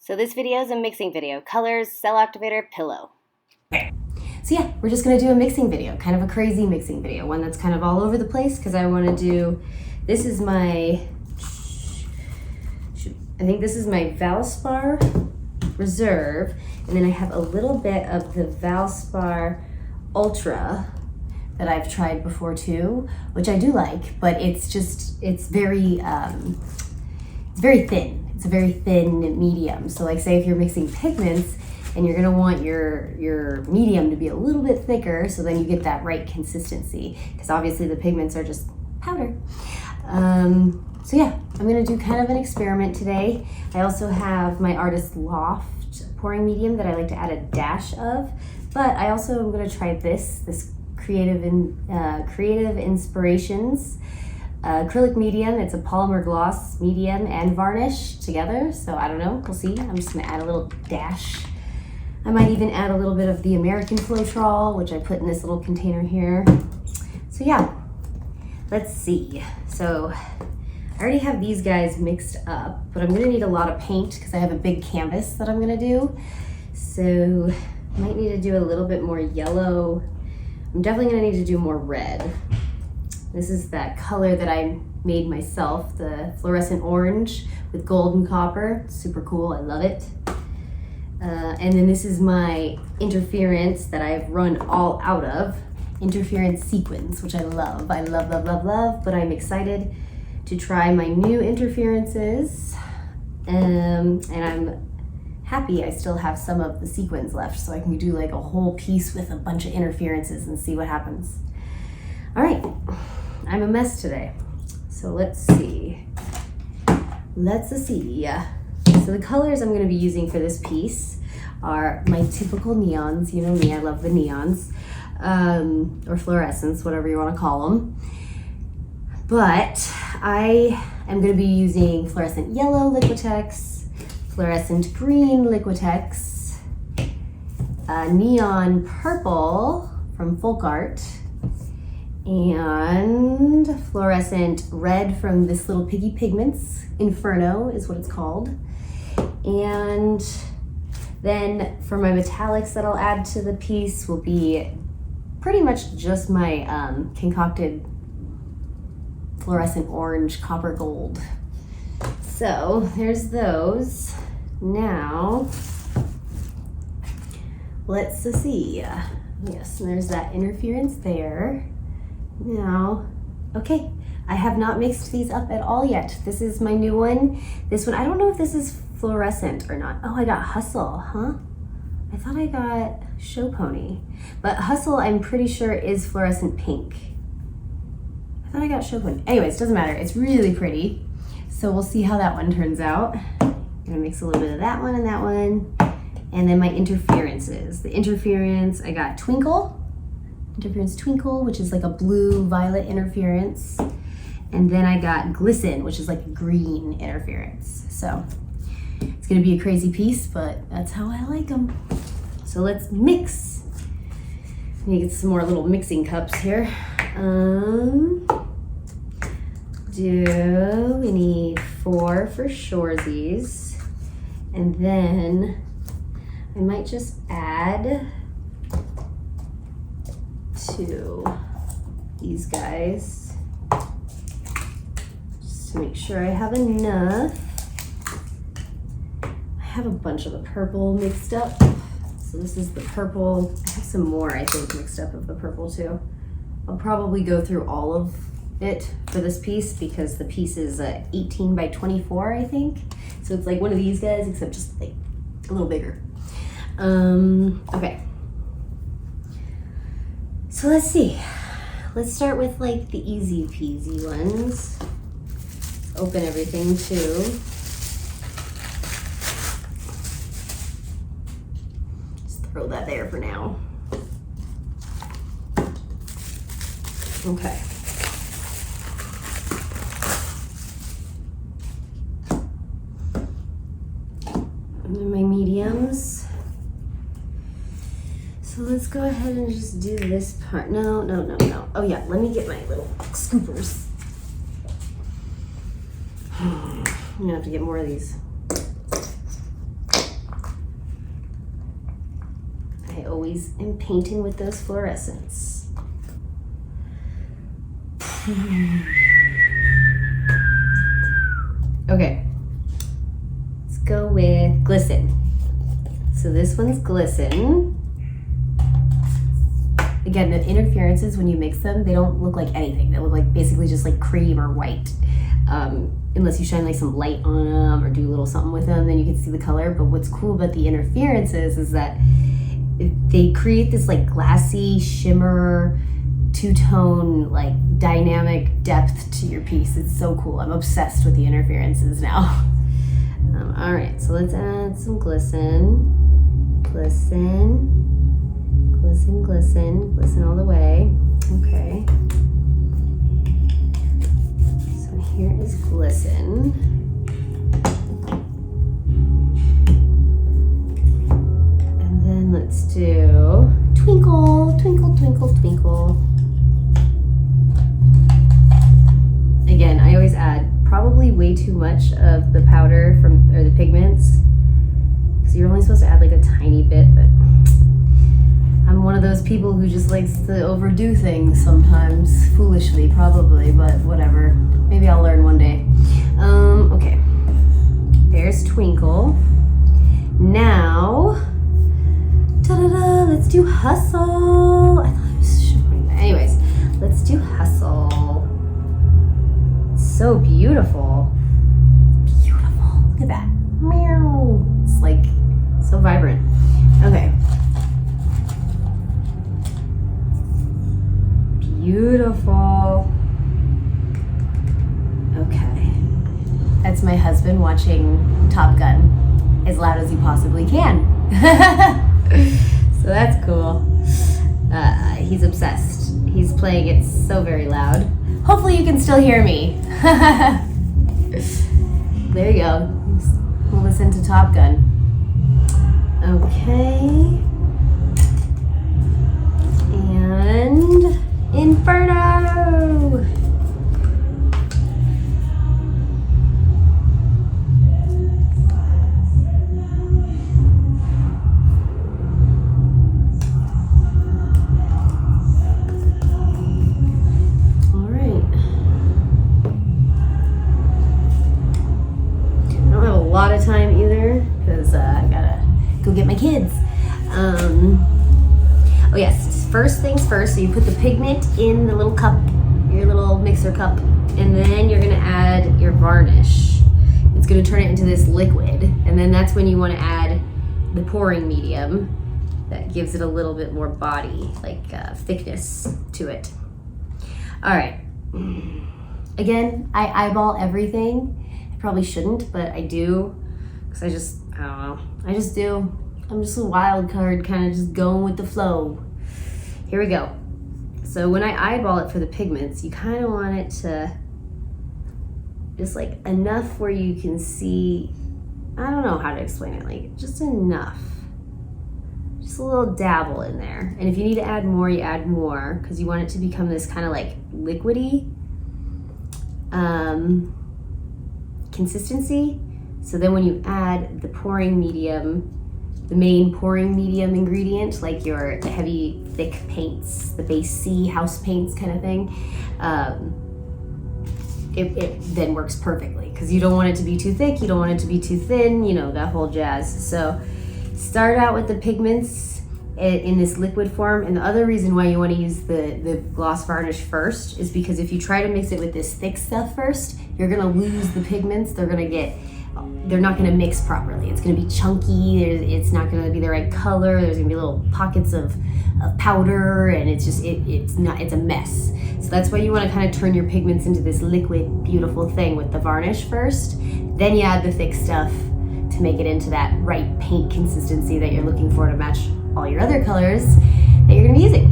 So this video is a mixing video. Colors, cell activator, pillow. Okay. So yeah, we're just gonna do a mixing video, kind of a crazy mixing video, one that's kind of all over the place because I wanna do, this is my, I think this is my Valspar Reserve, and then I have a little bit of the Valspar Ultra that I've tried before too, which I do like, but it's just, it's very thin. It's a very thin medium. So like say if you're mixing pigments and you're gonna want your medium to be a little bit thicker so then you get that right consistency, because obviously the pigments are just powder. So yeah, I'm gonna do kind of an experiment today. I also have my Artist Loft pouring medium that I like to add a dash of, but I also am gonna try this Creative Inspirations acrylic medium. It's a polymer gloss medium and varnish together, so I don't know, we'll see. I'm just gonna add a little dash. I might even add a little bit of the American Floetrol, which I put in this little container here. So yeah, let's see. So I already have these guys mixed up, but I'm gonna need a lot of paint because I have a big canvas that I'm gonna do. So I might need to do a little bit more yellow. I'm definitely gonna need to do more red. This is that color that I made myself, the fluorescent orange with gold and copper. Super cool, I love it. And then this is my interference that I've run all out of, interference sequins, which I love. I love, love, love, love, but I'm excited to try my new interferences. And I'm happy I still have some of the sequins left so I can do like a whole piece with a bunch of interferences and see what happens. All right, I'm a mess today. So let's see. So the colors I'm gonna be using for this piece are my typical neons. You know me, I love the neons, or fluorescents, whatever you wanna call them. But I am gonna be using fluorescent yellow Liquitex, fluorescent green Liquitex, neon purple from Folk Art, and fluorescent red from this little Piggy Pigments. Inferno is what it's called. And then for my metallics that I'll add to the piece will be pretty much just my concocted fluorescent orange, copper gold. So there's those. Now, let's see. Yes, and there's that interference there. Now, okay, I have not mixed these up at all yet. This is my new one. This one, I don't know if this is fluorescent or not. Oh, I got Hustle, huh? I thought I got Show Pony. But Hustle, I'm pretty sure is fluorescent pink. I thought I got Show Pony. Anyways, doesn't matter. It's really pretty. So we'll see how that one turns out. I'm gonna mix a little bit of that one and that one. And then my interferences. The interference, I got Twinkle. Interference Twinkle, which is like a blue-violet interference. And then I got Glisten, which is like a green interference. So it's gonna be a crazy piece, but that's how I like them. So let's mix. Let me get some more little mixing cups here. We need 4 for shoresies. And then I might just add 2 these guys just to make sure I have enough. I have a bunch of the purple mixed up. So this is the purple. I have some more, I think, mixed up of the purple too. I'll probably go through all of it for this piece because the piece is 18 by 24, I think. So it's like one of these guys, except just like a little bigger. Okay. So let's see. Let's start with like the easy peasy ones. Let's open everything too. Just throw that there for now. Okay. And then my mediums. So let's go ahead and just do this part. No. Oh yeah, let me get my little scoopers. I'm gonna have to get more of these. always am painting with those fluorescents. Okay, let's go with Glisten. So this one's Glisten. Again, the interferences, when you mix them, they don't look like anything. They look like basically just like cream or white. Unless you shine like some light on them or do a little something with them, then you can see the color. But what's cool about the interferences is that they create this like glassy shimmer, two-tone, like dynamic depth to your piece. It's so cool. I'm obsessed with the interferences now. All right, so let's add some Glisten. Glisten, glisten, glisten, glisten all the way. Okay. So here is Glisten. And then let's do Twinkle, Twinkle, Twinkle, Twinkle. Again, I always add probably way too much of the powder or the pigments, because you're only supposed to add like a tiny bit, but I'm one of those people who just likes to overdo things sometimes, foolishly probably, but whatever. Maybe I'll learn one day. Okay, there's Twinkle. Now, ta-da-da, let's do Hustle. I thought I was showing that. Anyways, let's do Hustle. So beautiful. Beautiful. Look at that. Meow. It's like so vibrant. Okay. Beautiful. Okay. That's my husband watching Top Gun as loud as he possibly can. So that's cool. He's obsessed. He's playing it so very loud. Hopefully you can still hear me. There you go. We'll listen to Top Gun. Okay. And Inferno. Lot of time either, because I gotta go get my kids. Oh yes, first things first, so you put the pigment in the little cup, your little mixer cup, and then you're gonna add your varnish. It's gonna turn it into this liquid, and then that's when you want to add the pouring medium that gives it a little bit more body, like thickness to it. All right, again, I eyeball everything. Probably shouldn't, but I do, because I don't know, I just do. I'm just a wild card, kind of just going with the flow. Here we go. So when I eyeball it for the pigments, you kind of want it to just like enough where you can see, I don't know how to explain it, like just enough. Just a little dabble in there. And if you need to add more, you add more, because you want it to become this kind of like liquidy consistency. So then when you add the pouring medium, the main pouring medium ingredient, like the heavy thick paints, the base C house paints kind of thing, it then works perfectly, because you don't want it to be too thick, you don't want it to be too thin, you know, that whole jazz. So start out with the pigments in this liquid form. And the other reason why you want to use the gloss varnish first is because if you try to mix it with this thick stuff first, you're gonna lose the pigments. They're not gonna mix properly. It's gonna be chunky, it's not gonna be the right color, there's gonna be little pockets of powder, and it's a mess. So that's why you wanna kind of turn your pigments into this liquid, beautiful thing with the varnish first. Then you add the thick stuff to make it into that right paint consistency that you're looking for to match all your other colors that you're gonna be using.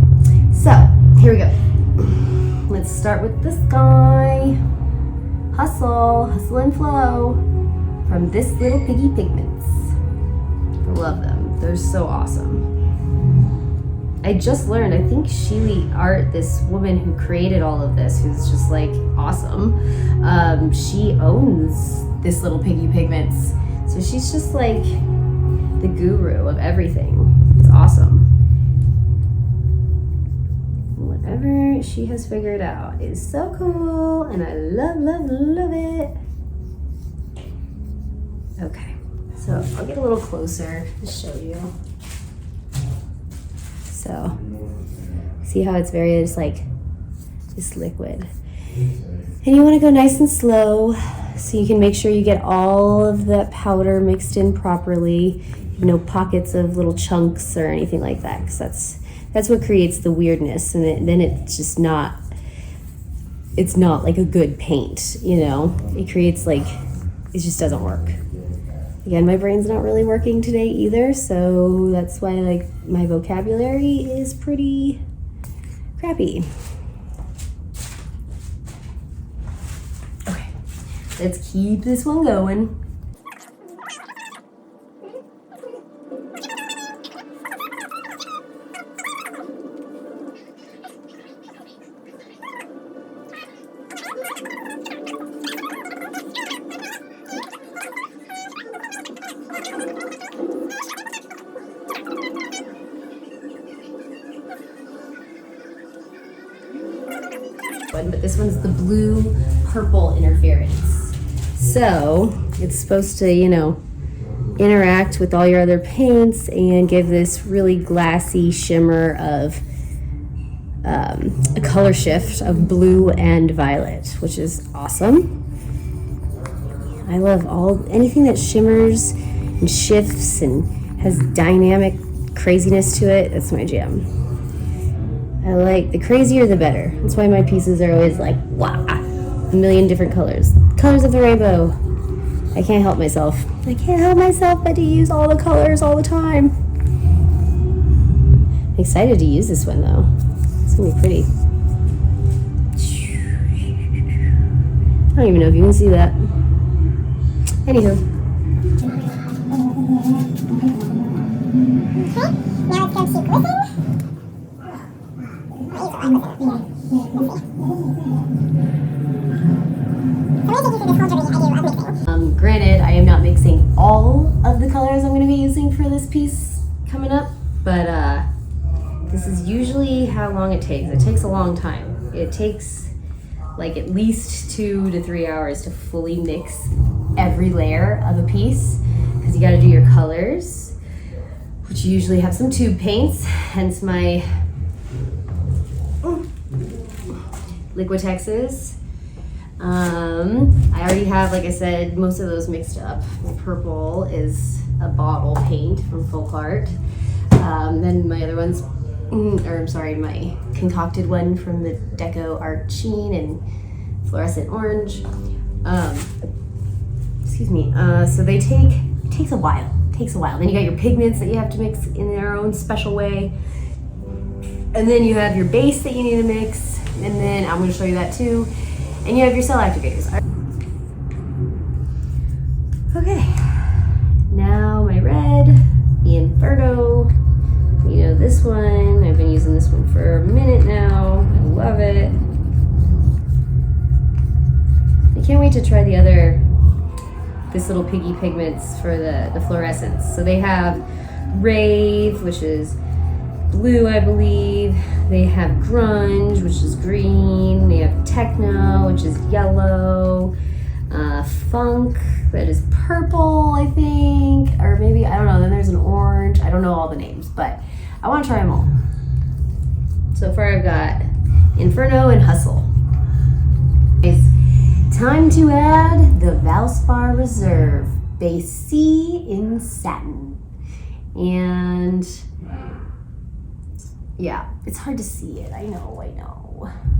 So here we go. Let's start with this guy. Hustle and Flow from This Little Piggy Pigments. I love them. They're so awesome. I just learned, I think Sheely Art, this woman who created all of this, who's just like awesome, she owns This Little Piggy Pigments. So she's just like the guru of everything. It's awesome. whatever she has figured out is so cool, and I love, love, love it. Okay, so I'll get a little closer to show you. So, see how it's very just like this liquid. And you want to go nice and slow so you can make sure you get all of that powder mixed in properly. No pockets of little chunks or anything like that, because that's what creates the weirdness, and then it's just not, it's not like a good paint, you know? It creates like, it just doesn't work. Again, my brain's not really working today either, so that's why like my vocabulary is pretty crappy. Okay, let's keep this one going. But this one's the blue purple interference. So it's supposed to, you know, interact with all your other paints and give this really glassy shimmer of a color shift of blue and violet, which is awesome. I love anything that shimmers and shifts and has dynamic craziness to it. That's my jam. I like the crazier the better. That's why my pieces are always like, wow, a million different colors. Colors of the rainbow. I can't help myself. I can't help myself but to use all the colors all the time. I'm excited to use this one though. It's gonna be pretty. I don't even know if you can see that. Anywho. Okay, now let's go to Glisten. Granted, I am not mixing all of the colors I'm going to be using for this piece coming up, but this is usually how long it takes. It takes a long time. It takes like at least 2 to 3 hours to fully mix every layer of a piece, because you got to do your colors, which usually have some tube paints, hence my Liquitexes. I already have, like I said, most of those mixed up. My purple is a bottle paint from Folk Art. Then my other ones, my concocted one from the Deco Art Sheen and fluorescent orange. Excuse me. So it takes a while. Then you got your pigments that you have to mix in their own special way. And then you have your base that you need to mix. And then I'm going to show you that too. And you have your cell activators. Okay, now my red, the Inferno. You know this one, I've been using this one for a minute now. I love it. I can't wait to try this little piggy pigments for the fluorescence. So they have Rave, which is blue, I believe. They have Grunge, which is green. They have Techno, which is yellow. Funk, that is purple, I think. Or maybe, I don't know. Then there's an orange. I don't know all the names, but I want to try them all. So far I've got Inferno and Hustle. It's time to add the Valspar Reserve Base C in Satin. And yeah, it's hard to see it. I know.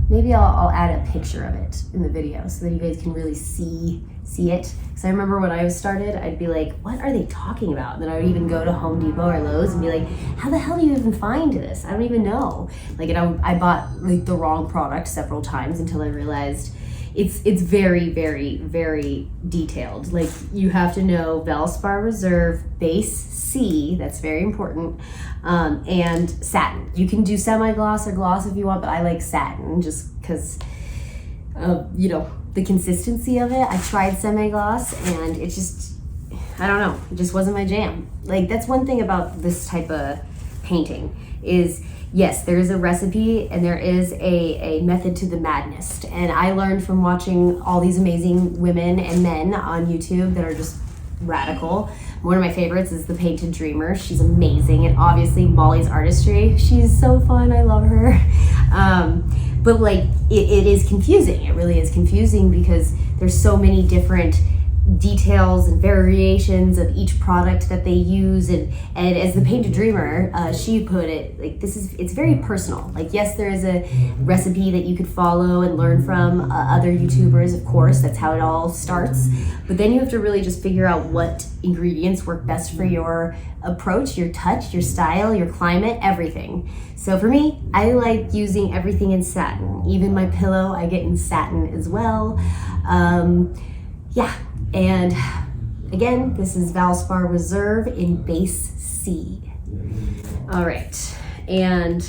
Maybe I'll add a picture of it in the video so that you guys can really see it. Because I remember when I started, I'd be like, what are they talking about? And then I would even go to Home Depot or Lowe's and be like, how the hell do you even find this? I don't even know. Like, I bought like the wrong product several times until I realized it's very, very, very detailed. Like, you have to know Valspar Reserve Base C, that's very important, and Satin. You can do semi-gloss or gloss if you want, but I like Satin just because of, the consistency of it. I tried semi-gloss and it just, I don't know, it just wasn't my jam. Like, that's one thing about this type of painting is yes, there is a recipe and there is a method to the madness. And I learned from watching all these amazing women and men on YouTube that are just radical. One of my favorites is the Painted Dreamer. She's amazing. And obviously Molly's Artistry. She's so fun. I love her. But like, it is confusing. It really is confusing because there's so many different details and variations of each product that they use, and as the Painted Dreamer, she put it, like, it's very personal. Like, yes, there is a recipe that you could follow and learn from other YouTubers, of course, that's how it all starts, but then you have to really just figure out what ingredients work best for your approach, your touch, your style, your climate, everything. So for me, I like using everything in satin. Even my pillow I get in satin as well. Yeah. And again, this is Valspar Reserve in base C. All right, and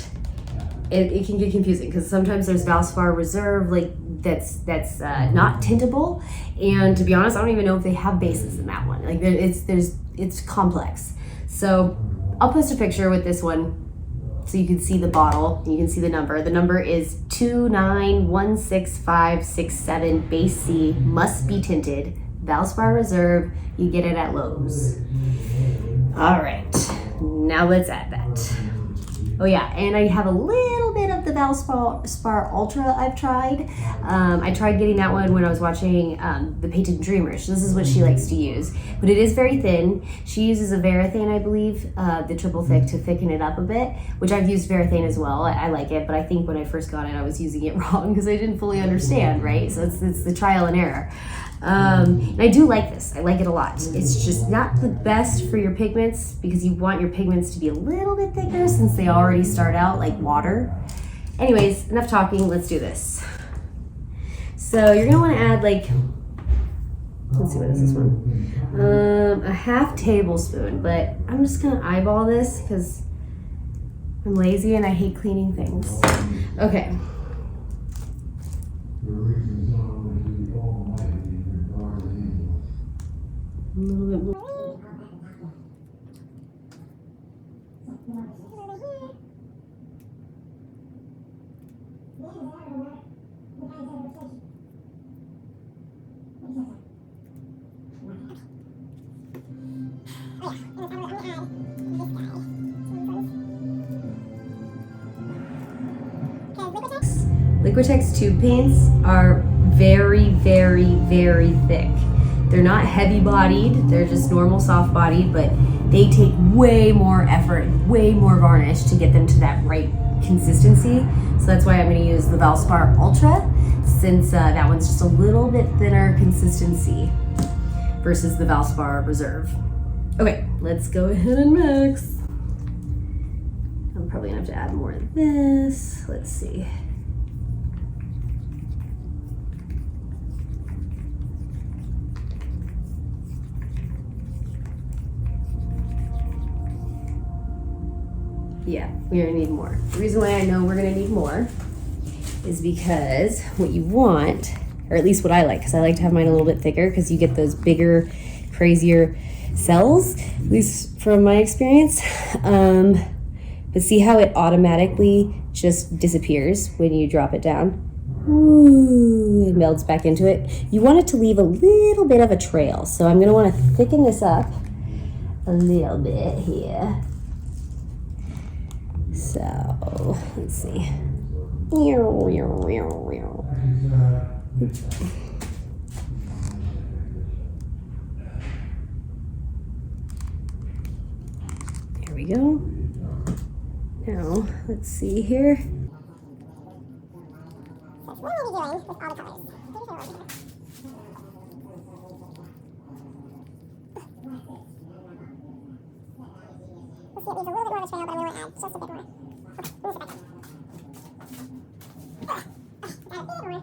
it can get confusing because sometimes there's Valspar Reserve like that's not tintable, and to be honest, I don't even know if they have bases in that one. Like it's complex. So I'll post a picture with this one so you can see the bottle and you can see the number. The number is 2916567 base C, must be tinted. Valspar Reserve, you get it at Lowe's. All right, now let's add that. Oh yeah, and I have a little bit of the Valspar Ultra I've tried. I tried getting that one when I was watching the Painted Dreamer. So this is what she likes to use, but it is very thin. She uses a Varathane, I believe, the triple thick to thicken it up a bit, which I've used Varathane as well. I like it, but I think when I first got it, I was using it wrong because I didn't fully understand, right? So it's the trial and error. And I do like this. I like it a lot. It's just not the best for your pigments because you want your pigments to be a little bit thicker since they already start out like water. Anyways, enough talking. Let's do this. So you're gonna want to add like, let's see, what is this one? A half tablespoon, but I'm just gonna eyeball this because I'm lazy and I hate cleaning things. Okay. A little bit more. Liquitex tube paints are very, very, very thick. They're not heavy bodied, they're just normal soft bodied, but they take way more effort, way more varnish to get them to that right consistency. So that's why I'm gonna use the Valspar Ultra, since that one's just a little bit thinner consistency versus the Valspar Reserve. Okay, let's go ahead and mix. I'm probably gonna have to add more of this. Let's see. Yeah, we're gonna need more. The reason why I know we're gonna need more is because what you want, or at least what I like, because I like to have mine a little bit thicker because you get those bigger, crazier cells, at least from my experience. But see how it automatically just disappears when you drop it down? Ooh, it melts back into it. You want it to leave a little bit of a trail. So I'm gonna wanna thicken this up a little bit here. So, let's see. There we go. Now, let's see here. What are you doing with all the colors? We'll see, it leaves a little bit more of a trail, but I'm going to add just a bit more. Okay, move it back in. Add a bit more.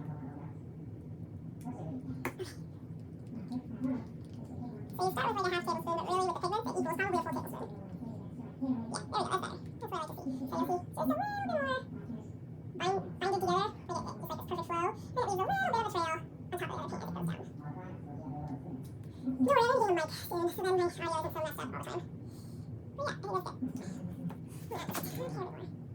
So you start with like a half tablespoon, but really with the pigment, it equals probably a full tablespoon. Yeah, there we go, that's better. That's what I like to see. So you'll see just a little bit more binded together, like just like this perfect flow. Then it leaves a little bit of a trail on top of the other paint as it goes down. No, we're going to need a mic soon, so then my audio isn't so messed up all the time. But yeah, I think that's good. Yeah, a little bit more.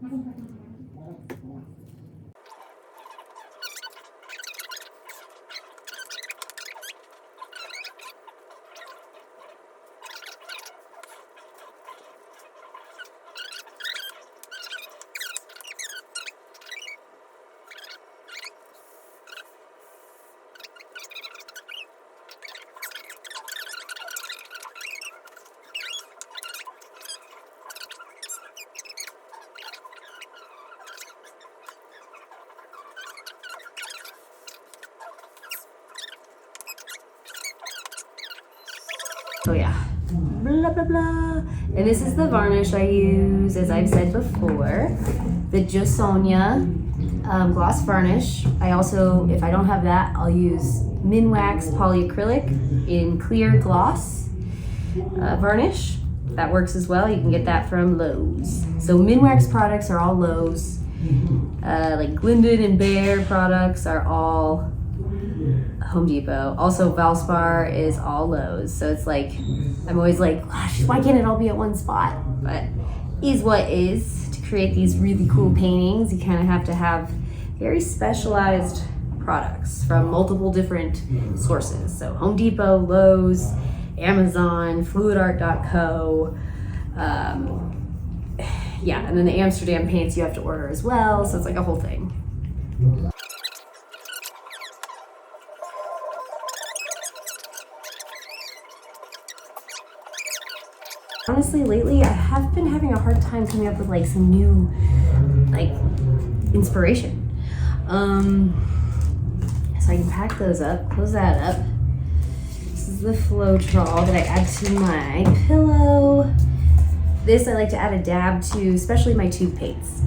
Oh yeah, blah blah blah. And this is the varnish I use, as I've said before, the Jo Sonja Gloss Varnish. I also, if I don't have that, I'll use Minwax Polyacrylic in clear gloss varnish. That works as well. You can get that from Lowe's. So Minwax products are all Lowe's. Like Glidden and Bear products are all Home Depot. Also valspar is all Lowe's. So it's like, I'm always like, gosh, why can't it all be at one spot? But is what is. To create these really cool paintings, you kind of have to have very specialized products from multiple different sources. So Home Depot, Lowe's, Amazon, fluidart.co. Yeah, and then the Amsterdam paints you have to order as well. So it's like a whole thing. Honestly, lately I have been having a hard time coming up with like some new like inspiration. So I can pack those up, close that up. This is the Floetrol that I add to my pillow. This I like to add a dab to, especially my tube paints.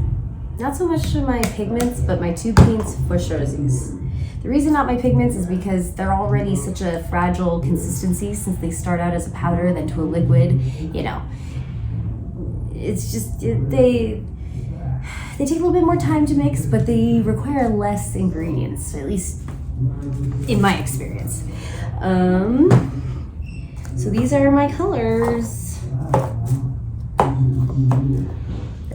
Not so much to my pigments, but my tube paints for showsies. The reason not my pigments is because they're already such a fragile consistency since they start out as a powder, then to a liquid, you know. It's just, they take a little bit more time to mix, but they require less ingredients, at least in my experience. So these are my colors that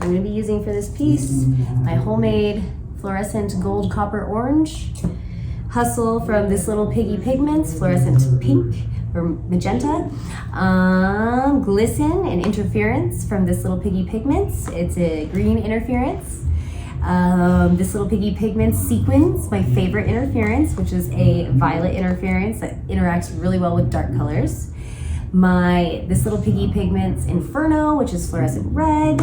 I'm gonna be using for this piece. My homemade fluorescent gold, copper, orange. Hustle from This Little Piggy Pigments, fluorescent pink or magenta. Glisten and Interference from This Little Piggy Pigments. It's a green interference. This Little Piggy Pigments Sequins, my favorite interference, which is a violet interference that interacts really well with dark colors. My This Little Piggy Pigments Inferno, which is fluorescent red.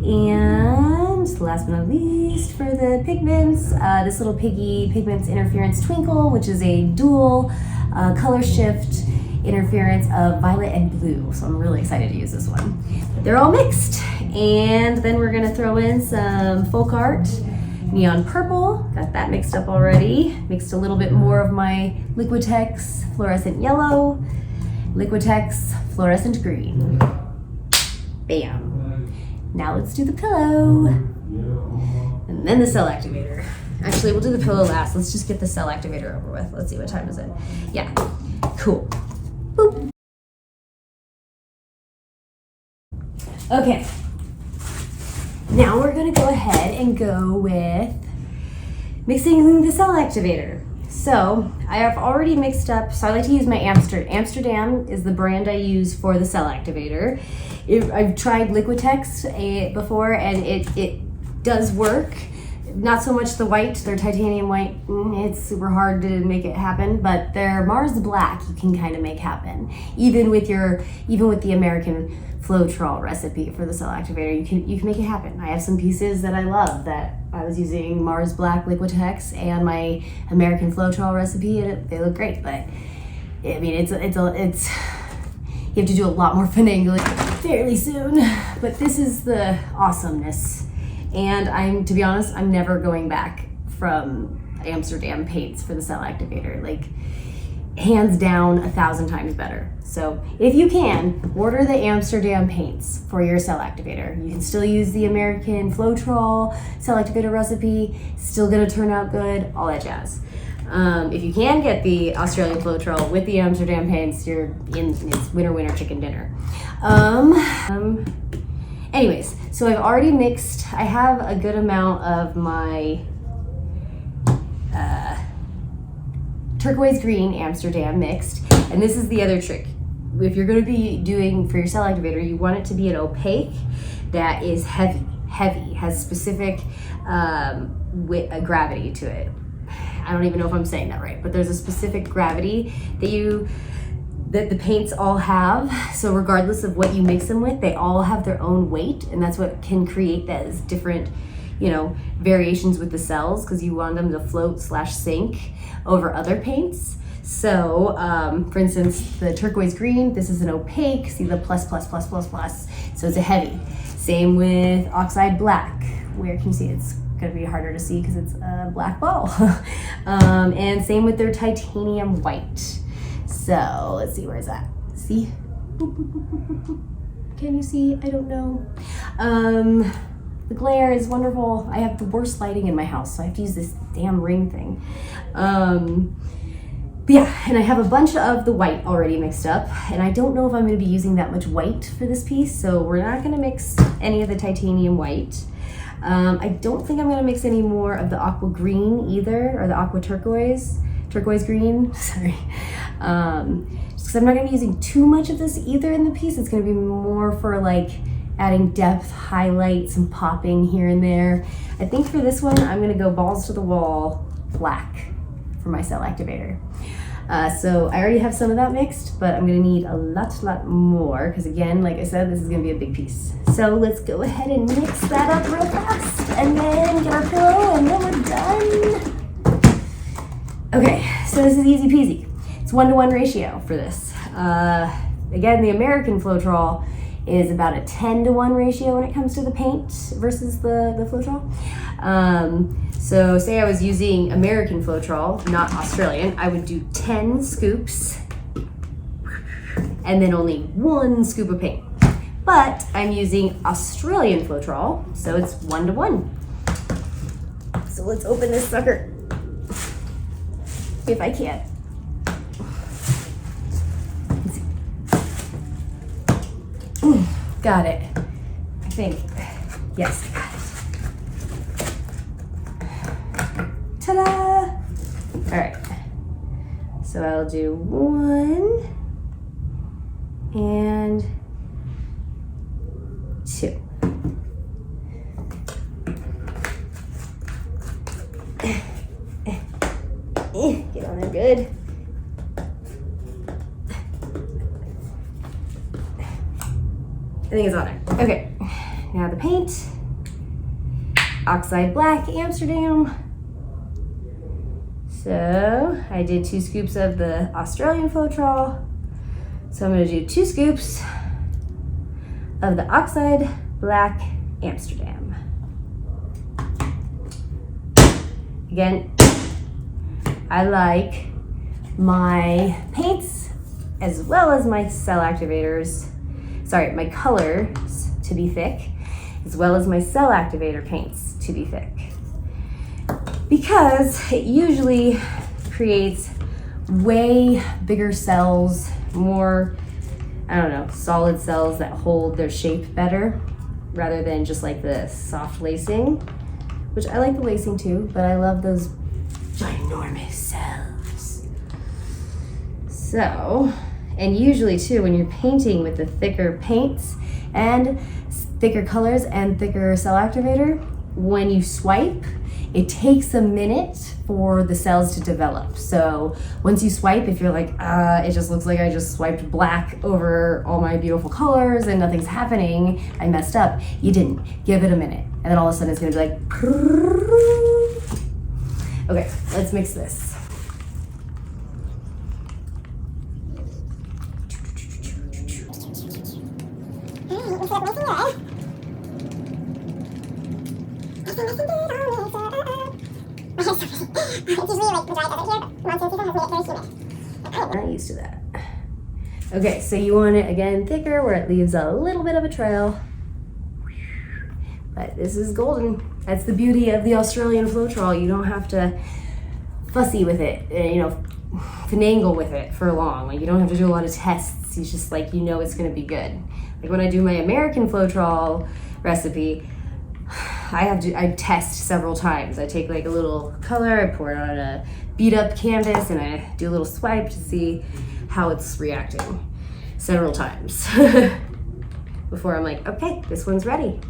And last but not least, for the pigments, This Little Piggy Pigments Interference Twinkle, which is a dual color shift interference of violet and blue. So I'm really excited to use this one. But they're all mixed. And then we're gonna throw in some folk art, neon purple, got that mixed up already. Mixed a little bit more of my Liquitex fluorescent yellow, Liquitex fluorescent green. Bam. Now let's do the pillow. And then the cell activator. Actually, we'll do the pillow last. Let's just get the cell activator over with. Let's see, what time is it? Yeah, cool. Boop. Okay. Now we're gonna go ahead and go with mixing the cell activator. So I have already mixed up, so I like to use my Amsterdam is the brand I use for the cell activator. I've tried Liquitex before and it does work. Not so much the white, their titanium white, it's super hard to make it happen, but their Mars Black you can kind of make happen. Even with the American Floetrol recipe for the cell activator, you can make it happen. I have some pieces that I love that I was using Mars Black Liquitex and my American Floetrol recipe, and they look great. But I mean, it's you have to do a lot more finagling fairly soon. But this is the awesomeness, and to be honest, I'm never going back from Amsterdam paints for the cell activator. Like, hands down, 1,000 times better. So if you can, order the Amsterdam paints for your cell activator. You can still use the American Floetrol cell activator recipe, still gonna turn out good, all that jazz. If you can get the Australian Floetrol with the Amsterdam paints, it's winner chicken dinner. Anyways, so I've already mixed, I have a good amount of my turquoise green Amsterdam mixed. And this is the other trick. If you're going to be doing for your cell activator, you want it to be an opaque that is heavy, has specific gravity to it. I don't even know if I'm saying that right, but there's a specific gravity that the paints all have. So regardless of what you mix them with, they all have their own weight, and that's what can create those different, you know, variations with the cells, because you want them to float / sink over other paints. So for instance, the turquoise green, this is an opaque, see the plus, so it's a heavy. Same with Oxide black, where can you see it's gonna be harder to see because it's a black ball. And same with their titanium white. So let's see, where is that? See? Can you see? I don't know. The glare is wonderful. I have the worst lighting in my house, so I have to use this damn ring thing. But yeah, and I have a bunch of the white already mixed up, and I don't know if I'm going to be using that much white for this piece, so we're not going to mix any of the titanium white. I don't think I'm going to mix any more of the aqua green either, or the aqua turquoise green, sorry. Just because I'm not going to be using too much of this either in the piece. It's going to be more for like adding depth, highlights, and popping here and there. I think for this one, I'm going to go balls to the wall black for my cell activator. So I already have some of that mixed, but I'm gonna need a lot more, because again, like I said, this is gonna be a big piece. So let's go ahead and mix that up real fast, and then get our pillow, and then we're done. Okay, so this is easy peasy. It's 1-to-1 ratio for this. Again, the American Floetrol is about a 10-to-1 ratio when it comes to the paint versus the Floetrol. So say I was using American Floetrol, not Australian, I would do 10 scoops and then only 1 scoop of paint. But I'm using Australian Floetrol, so it's 1-to-1. So let's open this sucker, if I can. Got it, I think. Yes, I got it. Ta-da! All right, so I'll do 1 and 2. Get on there good. I think it's on there. Okay, now the paint. Oxide black Amsterdam. So I did 2 scoops of the Australian Floetrol. So I'm going to do 2 scoops of the Oxide black Amsterdam. Again, I like my paints as well as my cell activators, my colors to be thick, as well as my cell activator paints to be thick, because it usually creates way bigger cells, more, I don't know, solid cells that hold their shape better, rather than just like the soft lacing, which I like the lacing too, but I love those ginormous cells. So, and usually too, when you're painting with the thicker paints and thicker colors and thicker cell activator, when you swipe, it takes a minute for the cells to develop. So once you swipe, if you're like, it just looks like I just swiped black over all my beautiful colors and nothing's happening, I messed up. You didn't. Give it a minute. And then all of a sudden it's gonna be like, okay, let's mix this. Not used to that. Okay, so you want it again thicker where it leaves a little bit of a trail. But this is golden. That's the beauty of the Australian Floetrol. You don't have to fussy with it, finagle with it for long. Like, you don't have to do a lot of tests. It's just like, you know it's gonna be good. Like when I do my American Floetrol recipe, I test several times. I take like a little color, I pour it on a beat up canvas, and I do a little swipe to see how it's reacting several times before I'm like, okay, this one's ready.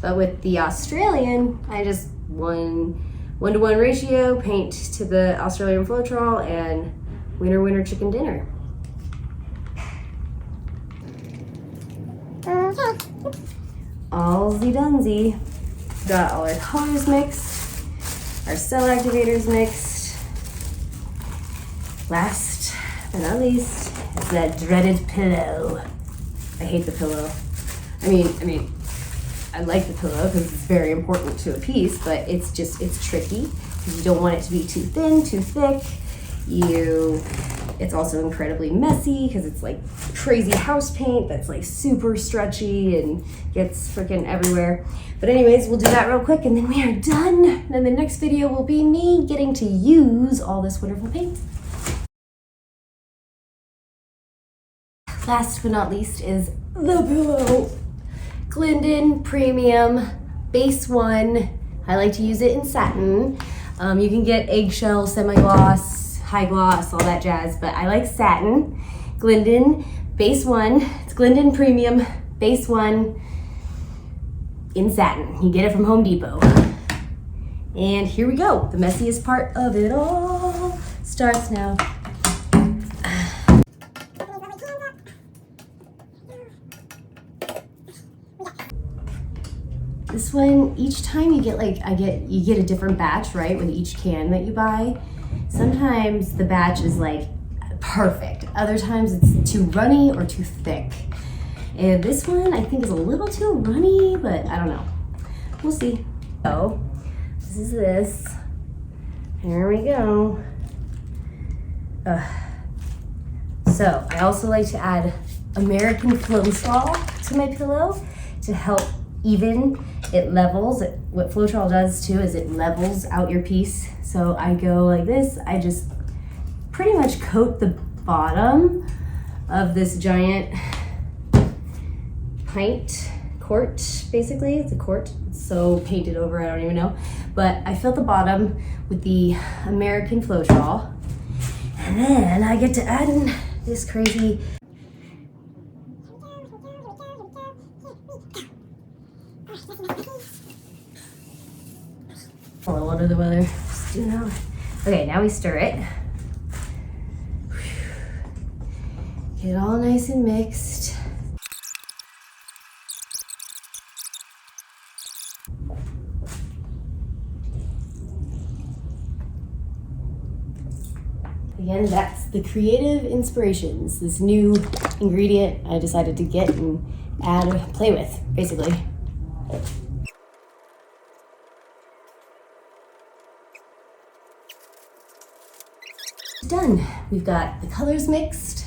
But with the Australian, I just one-to-one ratio, paint to the Australian Floetrol, and winner, winner, chicken dinner. Allsy dunzy. Got all our colors mixed, our cell activators mixed. Last but not least is that dreaded pillow. I hate the pillow. I mean, I like the pillow because it's very important to a piece, but it's tricky because you don't want it to be too thin, too thick. It's also incredibly messy because it's like crazy house paint that's like super stretchy and gets freaking everywhere. But anyways, we'll do that real quick and then we are done. And then the next video will be me getting to use all this wonderful paint. Last but not least is the pillow. Glidden Premium Base 1. I like to use it in satin. You can get eggshell, semi-gloss, high gloss, all that jazz, but I like satin. Glidden Base 1. It's Glidden Premium Base 1 in satin. You get it from Home Depot. And here we go. The messiest part of it all starts now. This one, each time you get you get a different batch, right, with each can that you buy. Sometimes the batch is like perfect. Other times it's too runny or too thick. And this one I think is a little too runny, but I don't know. We'll see. So this is this. Here we go. So I also like to add American Floetrol to my pillow to help even. It levels. What Floetrol does too is it levels out your piece. So I go like this. I just pretty much coat the bottom of this giant pint quart, basically. It's a quart. It's so painted over, I don't even know. But I fill the bottom with the American Floetrol. And then I get to add in this crazy a little under the weather. Just do now. Okay, now we stir it. Get it all nice and mixed. Again, that's the creative inspirations. This new ingredient I decided to get and add, play with, basically. Done. We've got the colors mixed,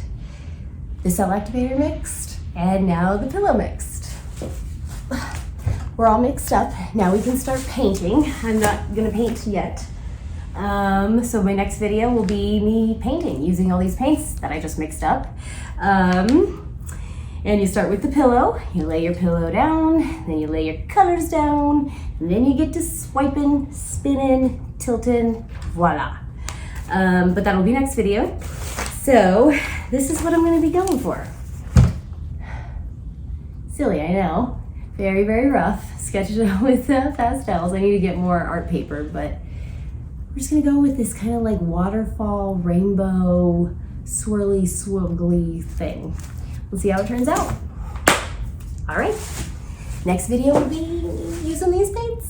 the cell activator mixed, and now the pillow mixed. We're all mixed up. Now we can start painting. I'm not gonna paint yet. So my next video will be me painting using all these paints that I just mixed up. And you start with the pillow. You lay your pillow down, then you lay your colors down, and then you get to swiping, spinning, tilting, voila. But that'll be next video. So this is what I'm gonna be going for. Silly, I know. Very, very rough. Sketched it out with pastels. I need to get more art paper, but we're just gonna go with this kind of like waterfall, rainbow, swirly, swiggly thing. We'll see how it turns out. All right, next video will be using these paints.